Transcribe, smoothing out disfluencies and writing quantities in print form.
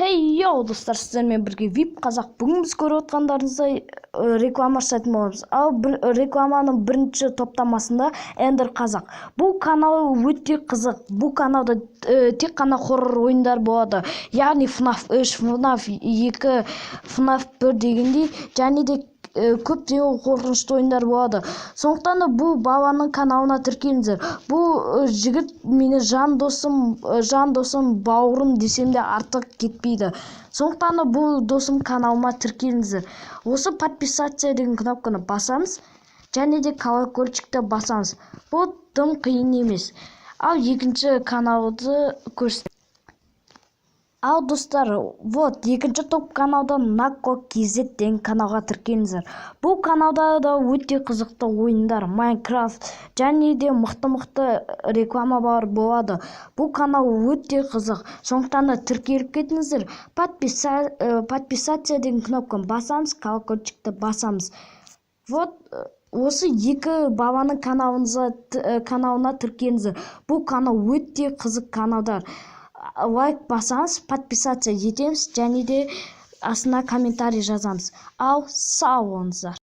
Йоу достар, сіздермен бірге VIP қазақ. Бүгін біз көріп отқандарыңыздай реклама жасайтын боламыз. Ал рекламаның бірінші топтамасында Ender қазақ. Бұл канал өте қызық. Бұл каналда тек қана хоррор ойындар болады. Яғни FNAF 3, FNAF 2, FNAF 1 дегендей, және де көптеген қорқынышты ойындар болады. Сондықтан да бұл баланың каналына тіркеліңіздер. Бұл жігіт мені жан досым, бауырым десем де артық кетпейді. Сондықтан да бұл досым каналыма тіркеліңіздер. Осы подписаться деген кнопканы басамыз, және де колокольчикті басамыз. Бұл тым қиын емес. Ал екінші каналды көрсетемін. Ал достар, екінші топ каналда Nako KZ деген каналға тіркеліңіздер. Бұл каналда да өте қызықты ойындар, Майнкрафт және де мықты реклама болады. Бұл канал өте қызық. Сондықтан да тіркеліп кетіңіздер. Подписаться деген кнопканы басамыз, колокольчикті басамыз. Осы екі баланың каналына тіркеліңіздер. Бұл канал өте қызық каналдар. Лайк басаңыз, подписация етеміз, және де астына комментарий жазамыз. Ал сау болыңыздар.